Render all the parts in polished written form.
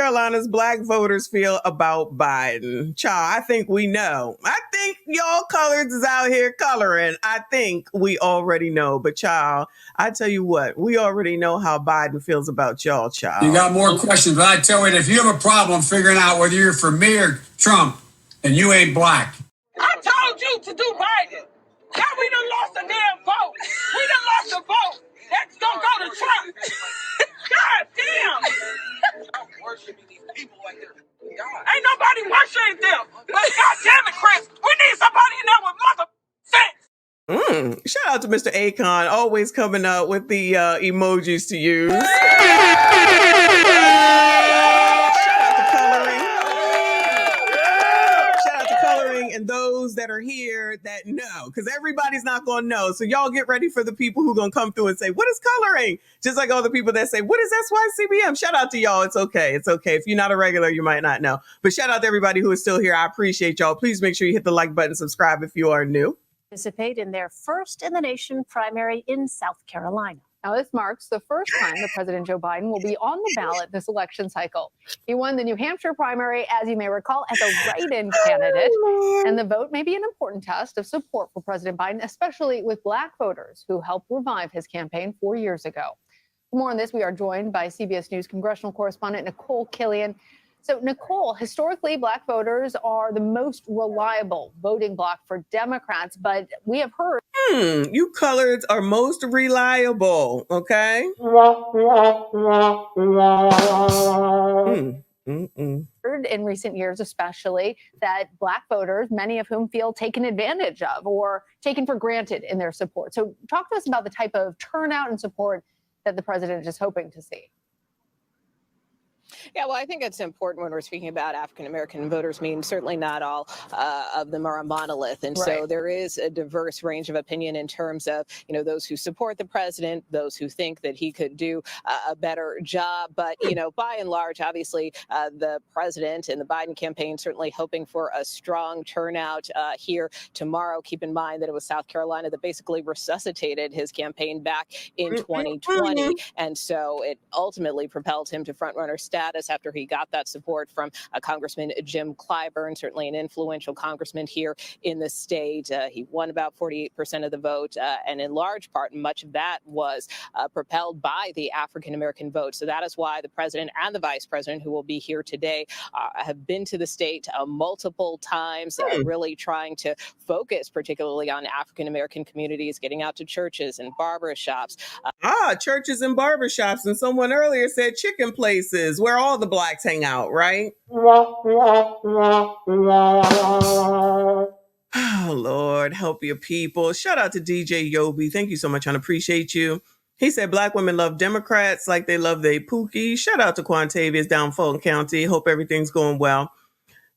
Carolina's black voters feel about Biden? Child, I think we know. I think y'all coloreds is out here coloring. I think we already know. But child, I tell you what, we already know how Biden feels about y'all, child. You got more questions, but I tell you, if you have a problem figuring out whether you're for me or Trump, and you ain't black. I told you to do Biden. Now we done lost a damn vote. We done lost a vote. That's gonna go to Trump. God damn. I'm worshiping these people like they're God. Ain't nobody worshiping them. But God damn it, Chris, we need somebody in there with mother sense. Shout out to Mr. Akon, always coming up with the emojis to use. And those that are here that know, because everybody's not going to know. So y'all get ready for the people who are going to come through and say, what is coloring? Just like all the people that say, what is SYCBM? Shout out to y'all. It's okay. It's okay. If you're not a regular, you might not know. But shout out to everybody who is still here. I appreciate y'all. Please make sure you hit the like button, subscribe if you are new. Participate in their first in the nation primary in South Carolina. Now, this marks the first time that President Joe Biden will be on the ballot this election cycle. He won the New Hampshire primary, as you may recall, as a write-in candidate. And the vote may be an important test of support for President Biden, especially with black voters who helped revive his campaign 4 years ago. For more on this, we are joined by CBS News congressional correspondent Nicole Killian. So, Nicole, historically, black voters are the most reliable voting bloc for Democrats, but we have heard. You coloreds are most reliable, okay? In recent years, especially, that black voters, many of whom feel taken advantage of or taken for granted in their support. So talk to us about the type of turnout and support that the president is hoping to see. Yeah, well, I think it's important when we're speaking about African-American voters. I mean, certainly not all of them are a monolith. And so there is a diverse range of opinion in terms of, you know, those who support the president, those who think that he could do a better job. But, you know, by and large, obviously, the president and the Biden campaign certainly hoping for a strong turnout here tomorrow. Keep in mind that it was South Carolina that basically resuscitated his campaign back in 2020. And so it ultimately propelled him to front-runner status after he got that support from Congressman Jim Clyburn, certainly an influential congressman here in the state. He won about 48% of the vote, and in large part, much of that was propelled by the African-American vote. So that is why the president and the vice president, who will be here today, have been to the state multiple times, really trying to focus particularly on African-American communities, getting out to churches and barbershops. Churches and barbershops. And someone earlier said chicken places where all the blacks hang out, right? Oh, Lord, help your people. Shout out to DJ Yobi. Thank you so much, hon. Appreciate you. He said black women love Democrats like they love their Pookie. Shout out to Quantavious down Fulton County. Hope everything's going well.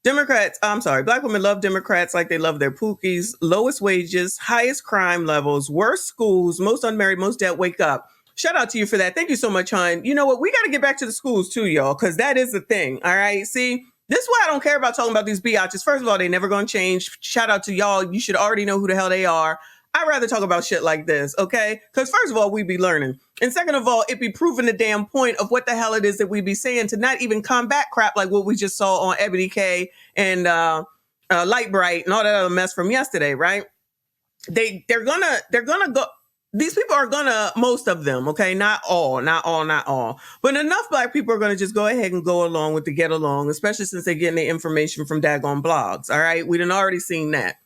Black women love Democrats like they love their Pookies. Lowest wages, highest crime levels, worst schools, most unmarried, most debt. Wake up. Shout out to you for that. Thank you so much, hon. You know what? We got to get back to the schools too, y'all, because that is the thing. All right. See, this is why I don't care about talking about these biatches. First of all, they never going to change. Shout out to y'all. You should already know who the hell they are. I'd rather talk about shit like this, okay? Because first of all, we be learning. And second of all, it be proving the damn point of what the hell it is that we be saying to not even combat crap like what we just saw on Ebony K and Light Bright and all that other mess from yesterday, right? They're gonna go. These people are gonna, most of them, okay? Not all. But enough black people are gonna just go ahead and go along with the get along, especially since they're getting their information from daggone blogs, all right? We done already seen that.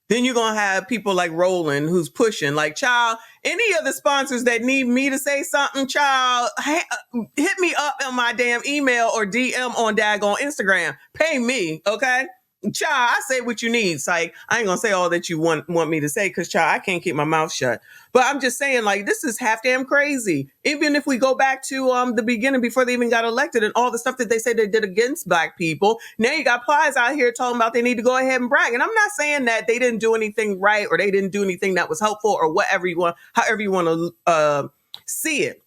Then you're going to have people like Roland who's pushing like, child, any of the sponsors that need me to say something, child, hit me up on my damn email or DM on daggone Instagram. Pay me, okay? Child, I say what you need. Like, I ain't gonna say all that you want me to say because, child, I can't keep my mouth shut. But I'm just saying, like, this is half damn crazy. Even if we go back to the beginning before they even got elected and all the stuff that they say they did against black people. Now you got Plies out here talking about they need to go ahead and brag. And I'm not saying that they didn't do anything right or they didn't do anything that was helpful or whatever you want, however you want to see it.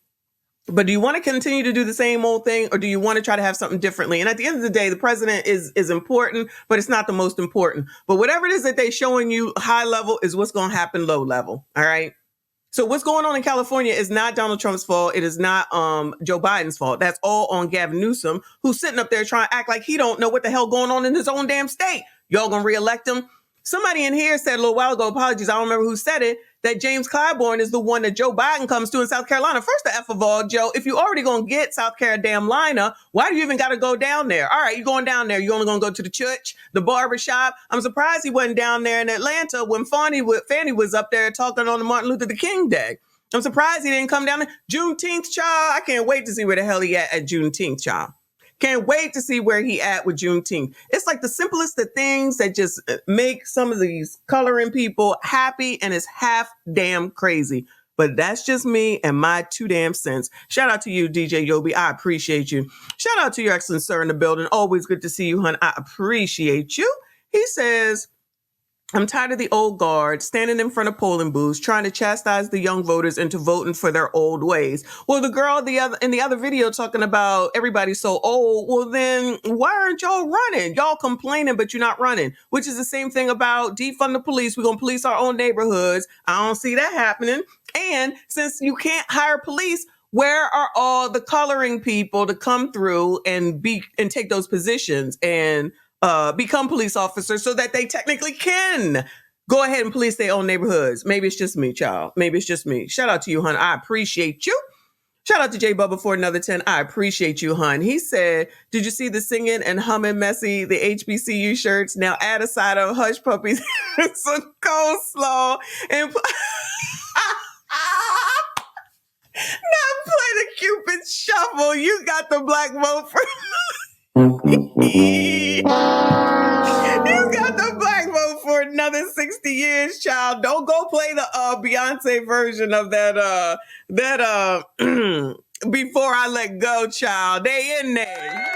But do you want to continue to do the same old thing or do you want to try to have something differently? And at the end of the day, the president is important, but it's not the most important. But whatever it is that they're showing you high level is what's going to happen low level. All right. So what's going on in California is not Donald Trump's fault. It is not Joe Biden's fault. That's all on Gavin Newsom, who's sitting up there trying to act like he don't know what the hell going on in his own damn state. Y'all gonna reelect him? Somebody in here said a little while ago, apologies, I don't remember who said it, that James Clyburn is the one that Joe Biden comes to in South Carolina. First the F of all, Joe, if you already gonna get South Carolina, why do you even gotta go down there? All right, you're going down there. You only gonna go to the church, the barbershop. I'm surprised he wasn't down there in Atlanta when Fannie was up there talking on the Martin Luther King Day. I'm surprised he didn't come down there. Juneteenth, child. I can't wait to see where the hell he at Juneteenth, child. Can't wait to see where he at with Juneteenth. It's like the simplest of things that just make some of these coloring people happy, and it's half damn crazy. But that's just me and my 2 damn cents. Shout out to you, DJ Yobi. I appreciate you. Shout out to your excellent sir in the building. Always good to see you, hun. I appreciate you. He says, I'm tired of the old guard standing in front of polling booths trying to chastise the young voters into voting for their old ways. Well, the girl in the other video talking about everybody's so old. Well, then why aren't y'all running? Y'all complaining, but you're not running, which is the same thing about defund the police. We're going to police our own neighborhoods. I don't see that happening. And since you can't hire police, where are all the coloring people to come through and take those positions and become police officers so that they technically can go ahead and police their own neighborhoods? Maybe it's just me, child. Maybe it's just me. Shout out to you, hun. I appreciate you. Shout out to J Bubba for another 10. I appreciate you, hun. He said, did you see the singing and humming messy, the HBCU shirts? Now add a side of hush puppies, some coleslaw, and not play the Cupid shuffle. You got the black vote for you got the black vote for another 60 years, child. Don't go play the Beyonce version of that Before I Let Go, child. They in there.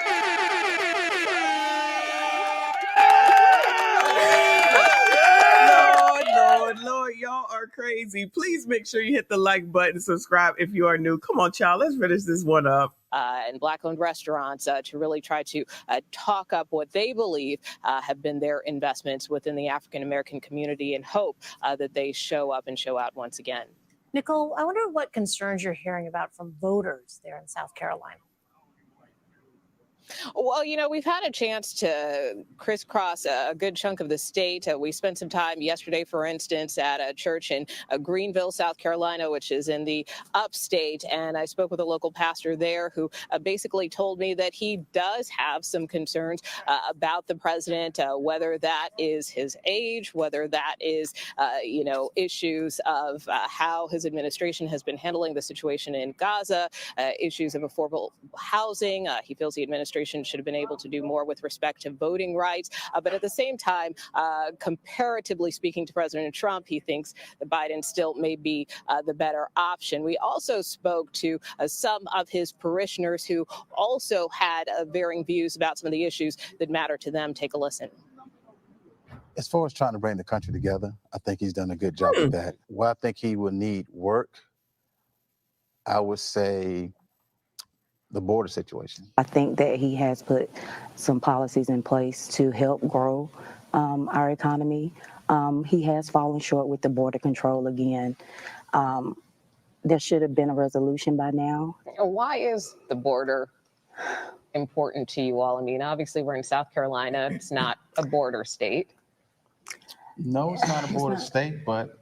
Lord, y'all are crazy. Please make sure you hit the like button, subscribe if you are new. Come on, child. Let's finish this one up. And Black-owned restaurants to really try to talk up what they believe have been their investments within the African-American community and hope that they show up and show out once again. Nicole, I wonder what concerns you're hearing about from voters there in South Carolina. Well, you know, we've had a chance to crisscross a good chunk of the state. We spent some time yesterday, for instance, at a church in Greenville, South Carolina, which is in the upstate. And I spoke with a local pastor there who basically told me that he does have some concerns about the president, whether that is his age, whether that is, issues of how his administration has been handling the situation in Gaza, issues of affordable housing. He feels the administration should have been able to do more with respect to voting rights. But at the same time, comparatively speaking to President Trump, he thinks that Biden still may be the better option. We also spoke to some of his parishioners who also had varying views about some of the issues that matter to them. Take a listen. As far as trying to bring the country together, I think he's done a good job with that. Where I think he will need work, I would say the border situation. I think that he has put some policies in place to help grow our economy. He has fallen short with the border control again. There should have been a resolution by now. Why is the border important to you all? I mean, obviously we're in South Carolina. It's not a border state. No, it's not a border state, but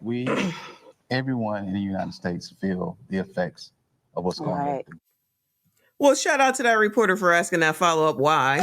everyone in the United States feel the effects of what's going on. Well, shout out to that reporter for asking that follow-up why.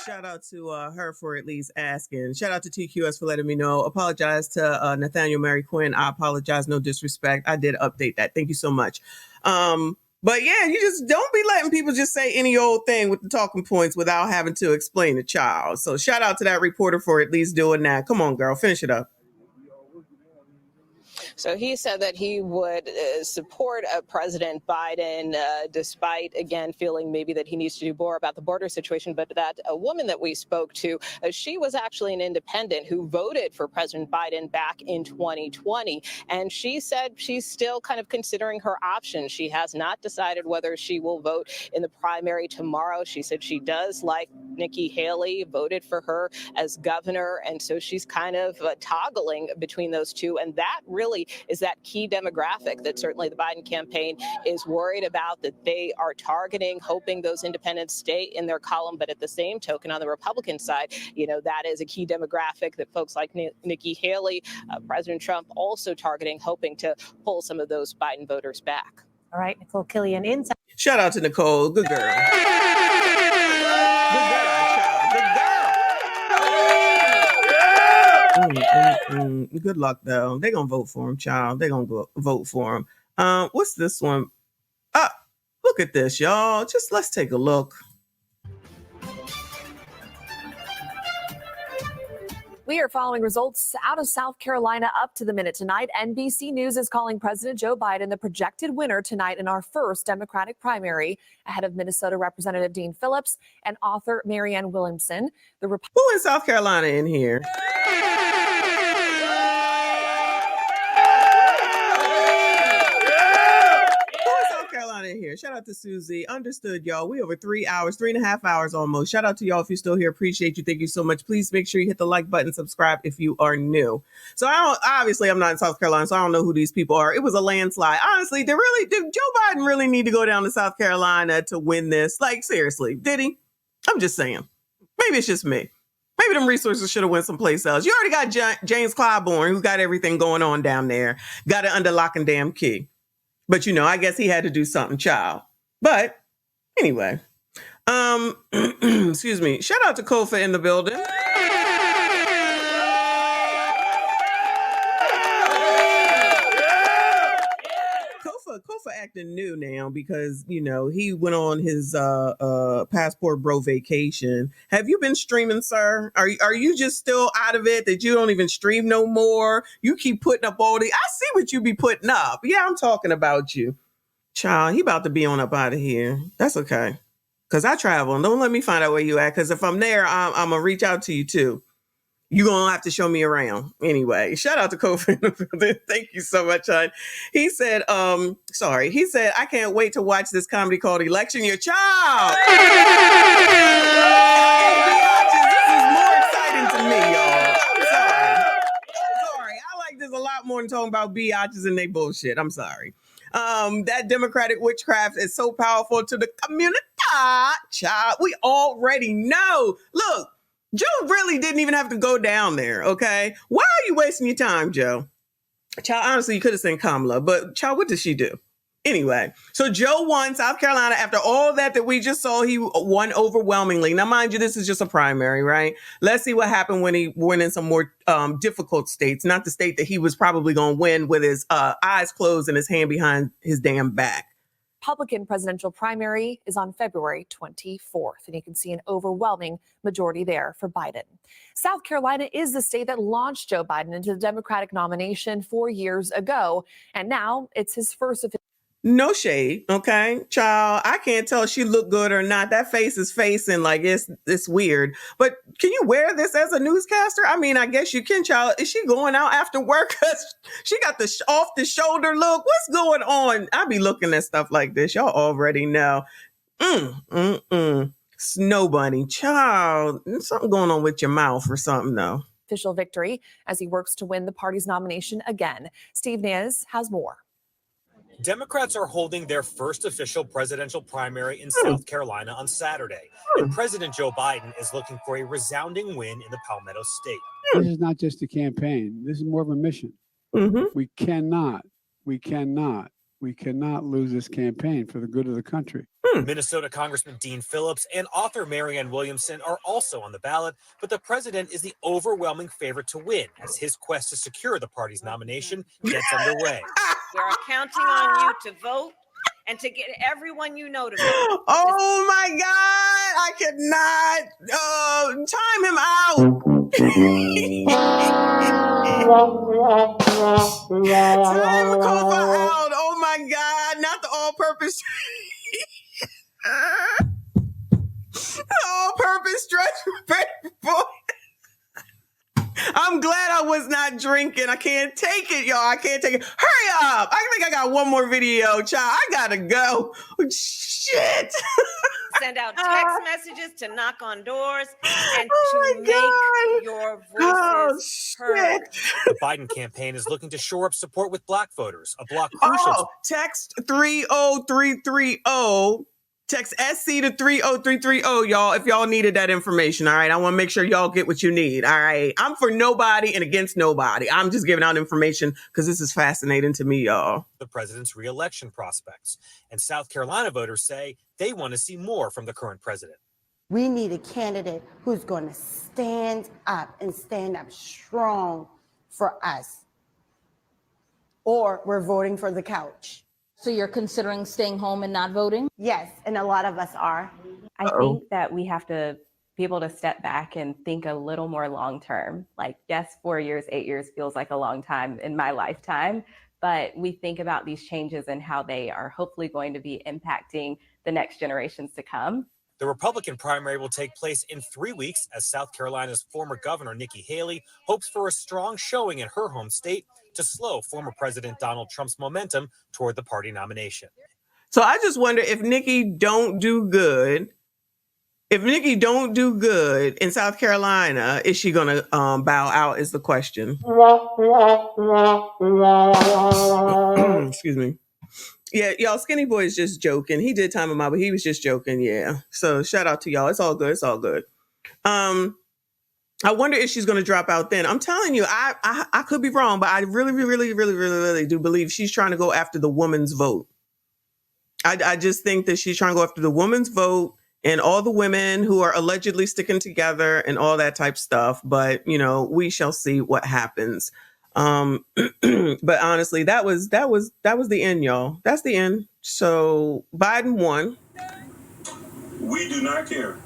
Shout out to her for at least asking. Shout out to TQS for letting me know. Apologize to Nathaniel Mary Quinn. I apologize. No disrespect. I did update that. Thank you so much. But yeah, you just don't be letting people just say any old thing with the talking points without having to explain the child. So shout out to that reporter for at least doing that. Come on, girl. Finish it up. So he said that he would support President Biden, despite, again, feeling maybe that he needs to do more about the border situation. But that a woman that we spoke to, she was actually an independent who voted for President Biden back in 2020. And she said she's still kind of considering her options. She has not decided whether she will vote in the primary tomorrow. She said she does like Nikki Haley, voted for her as governor. And so she's kind of toggling between those two. And that really is that key demographic that certainly the Biden campaign is worried about, that they are targeting, hoping those independents stay in their column. But at the same token, on the Republican side, that is a key demographic that folks like Nikki Haley, President Trump also targeting, hoping to pull some of those Biden voters back. All right, Nicole Killian in. Shout out to Nicole. Good girl. Good girl, child. Good luck, though. They're going to vote for him, child. They're going to vote for him. What's this one? Look at this, y'all. Just let's take a look. We are following results out of South Carolina up to the minute tonight. NBC News is calling President Joe Biden the projected winner tonight in our first Democratic primary, ahead of Minnesota Representative Dean Phillips and author Marianne Williamson. Who in South Carolina in here? Carolina in here. Shout out to Susie. Understood, y'all. We over 3 hours, 3.5 hours almost. Shout out to y'all if you're still here. Appreciate you. Thank you so much. Please make sure you hit the like button, subscribe if you are new. So obviously I'm not in South Carolina, so I don't know who these people are. It was a landslide. Honestly, did Joe Biden really need to go down to South Carolina to win this? Like, seriously, did he? I'm just saying. Maybe it's just me. Maybe them resources should have went someplace else. You already got James Clyburn, who got everything going on down there. Got it under lock and damn key. But, I guess he had to do something, child. But anyway, excuse me. Shout out to Kofa in the building. Kofa acting new now because, he went on his passport bro vacation. Have you been streaming, sir? Are you just still out of it that you don't even stream no more? You keep putting up all I see what you be putting up. Yeah, I'm talking about you. Child, he about to be on up out of here. That's okay. Because I travel and don't let me find out where you at. Because if I'm there, I'm going to reach out to you too. You're going to have to show me around. Anyway, shout out to Kofi. Thank you so much, hon. He said, he said, I can't wait to watch this comedy called Election Your Child. This is more exciting to me, y'all. I'm sorry. I like this a lot more than talking about biatches and they bullshit. I'm sorry. That Democratic witchcraft is so powerful to the community. Child, we already know. Look. Joe really didn't even have to go down there, okay? Why are you wasting your time, Joe? Child, honestly, you could have sent Kamala, but child, what did she do? Anyway, so Joe won South Carolina after all that we just saw. He won overwhelmingly. Now, mind you, this is just a primary, right? Let's see what happened when he went in some more difficult states, not the state that he was probably going to win with his eyes closed and his hand behind his damn back. Republican presidential primary is on February 24th, and you can see an overwhelming majority there for Biden. South Carolina is the state that launched Joe Biden into the Democratic nomination 4 years ago, and now it's his first official. No shade, okay? Child, I can't tell if she looked good or not. That face is facing like it's weird. But can you wear this as a newscaster? I mean, I guess you can, child. Is she going out after work? She got the off-the-shoulder look. What's going on? I be looking at stuff like this. Y'all already know. Snow bunny, child. There's something going on with your mouth or something, though. Official victory as he works to win the party's nomination again. Steve Nez has more. Democrats are holding their first official presidential primary in South Carolina on Saturday, and President Joe Biden is looking for a resounding win in the Palmetto State. This is not just a campaign. This is more of a mission. We cannot lose this campaign for the good of the country. Minnesota Congressman Dean Phillips and author Marianne Williamson are also on the ballot, but the president is the overwhelming favorite to win as his quest to secure the party's nomination gets underway. We are counting on you to vote and to get everyone you know to vote. Oh my God, I cannot time him out. Time call for out. Oh my God, not the all-purpose. All-purpose stretch, boy. I'm glad I was not drinking. I can't take it, y'all. I can't take it. Hurry up. I think I got one more video, child. I gotta go. Shit. Send out text messages to knock on doors and to make your voices heard. The Biden campaign is looking to shore up support with Black voters, a block crucial. Text 30330. Text SC to 30330, y'all, if y'all needed that information, all right? I want to make sure y'all get what you need, all right? I'm for nobody and against nobody. I'm just giving out information because this is fascinating to me, y'all. The president's reelection prospects. And South Carolina voters say they want to see more from the current president. We need a candidate who's going to stand up and stand up strong for us. Or we're voting for the couch. So you're considering staying home and not voting? Yes, and a lot of us are. I think that we have to be able to step back and think a little more long term. Like, yes, 4 years, 8 years feels like a long time in my lifetime, but we think about these changes and how they are hopefully going to be impacting the next generations to come. The Republican primary will take place in 3 weeks as South Carolina's former governor, Nikki Haley, hopes for a strong showing in her home state to slow former President Donald Trump's momentum toward the party nomination. So I just wonder if Nikki don't do good in South Carolina, is she going to bow out is the question. Excuse me. Yeah, y'all, Skinny Boy is just joking. He did time him out, but he was just joking, yeah. So shout out to y'all. It's all good. It's all good. I wonder if she's going to drop out then. I'm telling you, I could be wrong, but I really do believe she's trying to go after the woman's vote. I just think that she's trying to go after the woman's vote and all the women who are allegedly sticking together and all that type stuff. But, you know, we shall see what happens. But honestly, that was the end, y'all. That's the end. So Biden won. We do not care